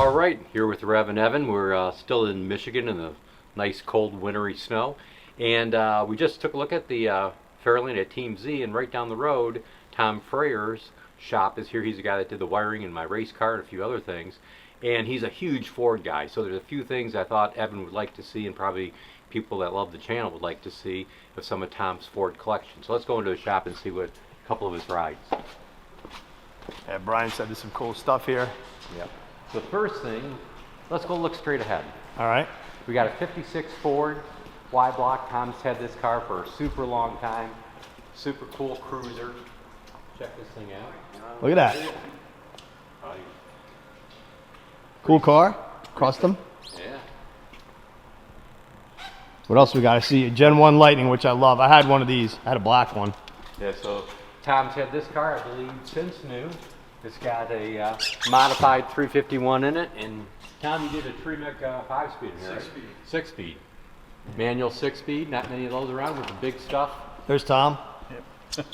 All right, here with Revan Evan. We're still in Michigan in the nice cold wintry snow. And we just took a look at the Fairlane at Team Z, and right down the road, Tom Freier's shop is here. He's the guy that did the wiring in my race car and a few other things. And he's a huge Ford guy, so there's a few things I thought Evan would like to see, and probably people that love the channel would like to see of some of Tom's Ford collection. So let's go into the shop and see what a couple of his rides. Yeah, Brian said there's some cool stuff here. Yep. The first thing, let's go look straight ahead. All right. We got a 56 Ford Y-block. Tom's had this car for a super long time. Super cool cruiser. Check this thing out. Look at that. Cool car. Custom. Yeah. What else we got? I see a Gen 1 Lightning, which I love. I had one of these. I had a black one. Yeah, so Tom's had this car, I believe, since new. It's got a modified 351 in it, and Tom, you did a Tremec 5-speed in here, right? 6-speed. 6-speed. Manual 6-speed, not many of those around with the big stuff. There's Tom. Yep.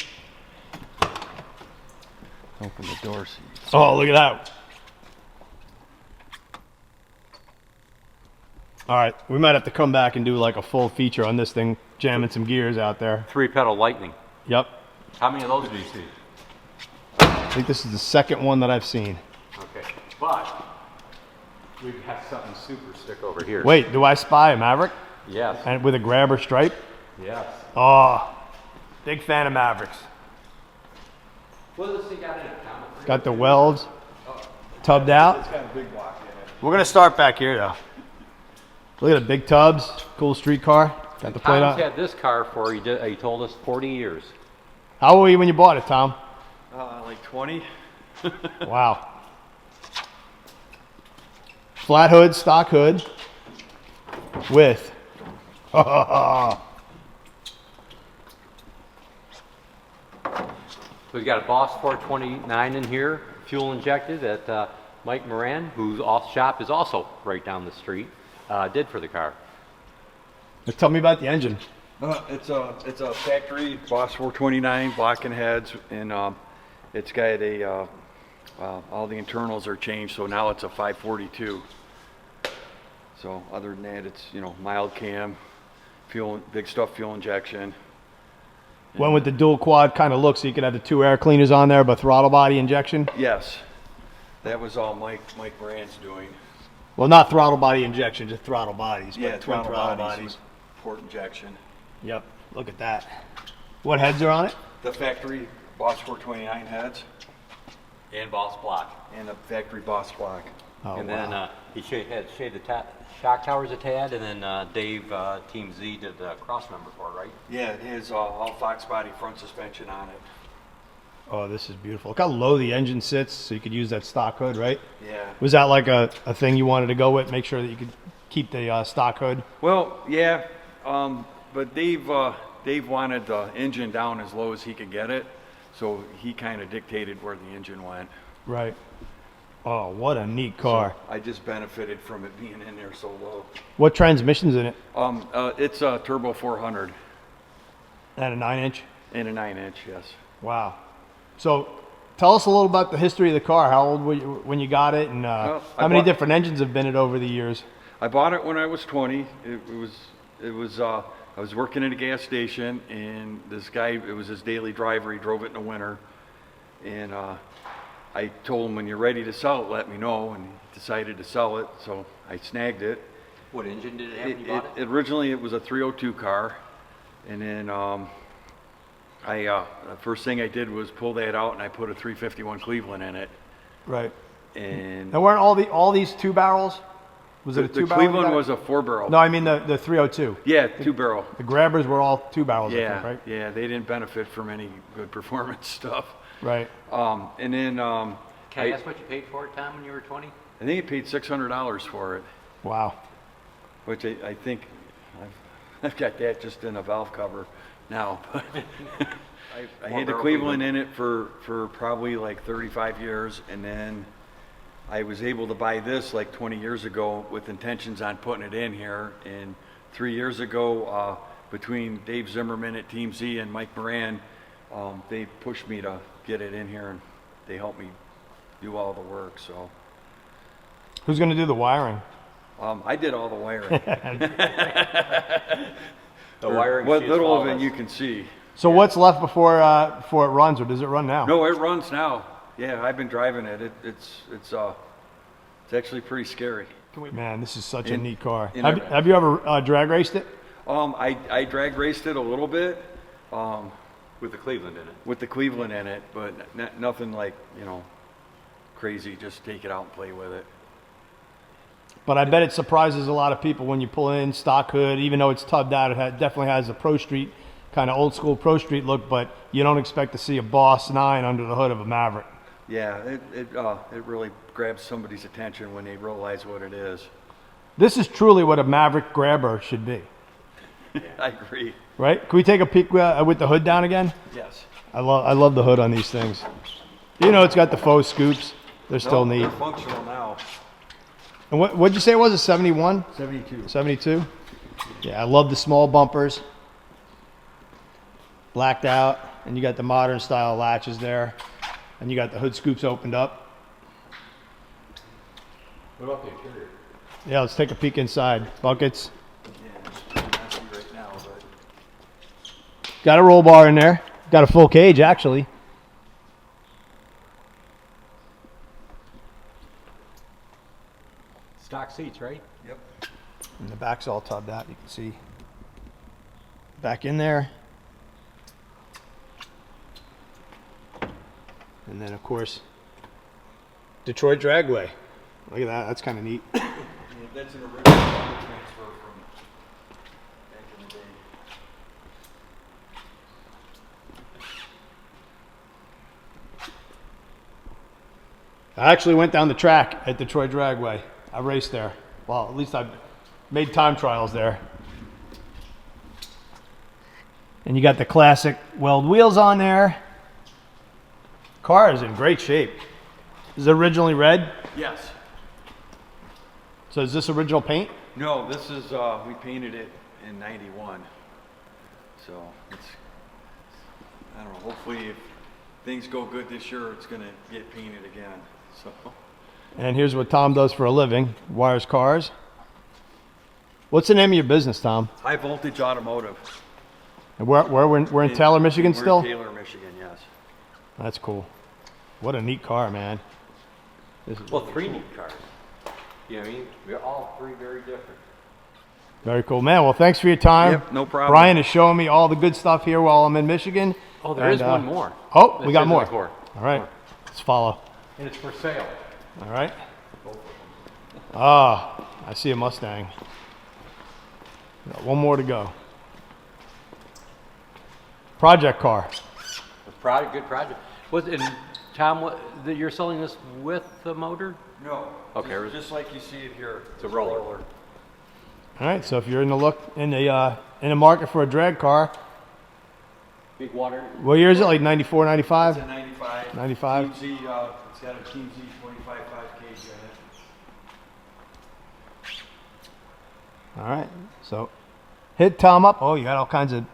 Open the door seats. Oh, look at that. All right, we might have to come back and do like a full feature on this thing, jamming some gears out there. 3-pedal Lightning. Yep. How many of those do you see? I think this is the second one that I've seen. Okay, but we've got something super sick over here. Wait, do I spy a Maverick? Yes. And with a grabber stripe? Yes. Oh, big fan of Mavericks. What does this thing got in it, Tom? Got the welds tubbed out. It's got a big block in it. We're gonna start back here though. Look at the big tubs, cool street car. Got the plate Tom's on. had this car for, he told us, 40 years. How old were you when you bought it, Tom? Like 20. Wow. Flat hood, stock hood, with. We've got a Boss 429 in here, fuel injected that Mike Moran, whose off shop is also right down the street, did for the car. Tell me about the engine. It's a factory Boss 429 block and heads, and it's got a all the internals are changed, so now it's a 542. So other than that, it's mild cam, fuel, big stuff, fuel injection. Went with the dual quad kind of look, so you could have the two air cleaners on there, but throttle body injection. Yes, that was all Mike Moran's doing. Well, not throttle body injection, just throttle bodies. Yeah, but twin throttle bodies. Port injection. Yep. Look at that. What heads are on it? The factory Boss 429 heads And Boss block. and the factory Boss block. Oh, And wow. then he had shaved the shock towers a tad, and then Dave, Team Z, did the cross member for it, right? Yeah, it has all Fox body front suspension on it. Oh, this is beautiful. Look how low the engine sits, so you could use that stock hood, right? Yeah. Was that like a thing you wanted to go with? Make sure that you could keep the stock hood? Well, yeah, but Dave wanted the engine down as low as he could get it, so he kind of dictated where the engine went. Right. Oh, what a neat car. So I just benefited from it being in there so low. What transmission's in it? It's a turbo 400 And a 9-inch? and a 9-inch, yes. Wow. So tell us a little about the history of the car. How old were you when you got it, and Well, how many different engines have been in it over the years? I bought it when I was 20. It was I was working at a gas station, and this guy, it was his daily driver. He drove it in the winter, and I told him, when you're ready to sell it, let me know, and he decided to sell it, so I snagged it. What engine did it have when you bought it? Originally, it was a 302 car, and then the first thing I did was pull that out, and I put a 351 Cleveland in it. Right. And Now, weren't all these two barrels? Was it a the two barrel? Cleveland was a 4-barrel. No, I mean the 302. Yeah, 2-barrel. The grabbers were all two barrels, I Yeah, think, right? yeah, they didn't benefit from any good performance stuff. Right. And then Can I ask what you paid for it, Tom, when you were 20? I think he paid $600 for it, Wow. which I think I've got that just in a valve cover now. But I had the Cleveland in it for probably like 35 years, and then I was able to buy this like 20 years ago with intentions on putting it in here. And 3 years ago, between Dave Zimmerman at Team Z and Mike Moran, they pushed me to get it in here, and they helped me do all the work. So Who's going to do the wiring? I did all the wiring. The wiring. What sheet is little of it flawless. you can see. So what's left before it runs, or does it run now? No, it runs now. Yeah, I've been driving it. It's actually pretty scary. Man, this is such a neat car. in Have you ever drag raced it? I drag raced it a little bit With the Cleveland in it. with the Cleveland in it, but nothing like, crazy. Just take it out and play with it. But I bet it surprises a lot of people when you pull in stock hood, even though it's tubbed out. It definitely has a Pro Street, kind of old school Pro Street look, but you don't expect to see a Boss 9 under the hood of a Maverick. Yeah, it really grabs somebody's attention when they realize what it is. This is truly what a Maverick grabber should be, I agree. right? Can we take a peek with the hood down again? Yes. I love the hood on these things. It's got the faux scoops. They're still neat. They're functional now. And what'd you say it was, a 71? 72. 72? Yeah, I love the small bumpers. Blacked out, and you got the modern style latches there. And you got the hood scoops opened up. What about the interior? Yeah, let's take a peek inside. Buckets. Yeah, it's pretty messy right now, but Got a roll bar in there. Got a full cage, actually. Stock seats, right? yep. And the back's all tubbed out. You can see back in there. And then, of course, Detroit Dragway. Look at that. That's kind of neat. Yeah, that's an original transfer from back in the day. I actually went down the track at Detroit Dragway. I raced there. Well, at least I made time trials there. And you got the classic weld wheels on there. Car is in great shape. Is it originally red? Yes. So is this original paint? No, this is, we painted it in 91. So it's, I don't know, hopefully if things go good this year, it's gonna get painted again, so. And here's what Tom does for a living, wires cars. What's the name of your business, Tom? High Voltage Automotive. And we're in Taylor, Michigan We're still? in Taylor, Michigan, yes. That's cool. What a neat car, man. Well, three neat cars. You know what I mean? We're all three very different. Very cool, man. Well, thanks for your time. Yep, no problem. Brian is showing me all the good stuff here while I'm in Michigan. Oh, there is And, one more. Oh, That we got says more. like more. All right, let's follow. And it's for sale. All right. Ah, I see a Mustang. Got one more to go. Project car. Good project. Was it, and Tom, you're selling this with the motor? No. Okay. Just like you see it here. It's a roller. All right. So if you're in the market for a drag car, Big water. what year is it? Like 94, 95? It's a 95. 95. Team Z, it's got a Team Z 25.5 cage in it. All right. So hit Tom up. Oh, you got all kinds of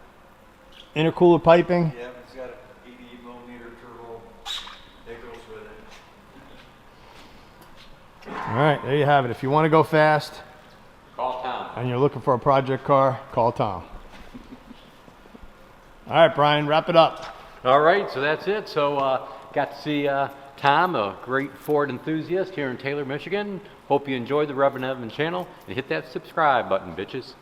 intercooler piping. Yeah, it's got an 88 millimeter turbo that goes with it. All right. There you have it. If you want to go fast Call Tom. and you're looking for a project car, call Tom. All right, Brian, wrap it up. All right, so that's it. So got to see Tom, a great Ford enthusiast here in Taylor, Michigan. Hope you enjoyed the Revan Evan channel and hit that subscribe button, bitches.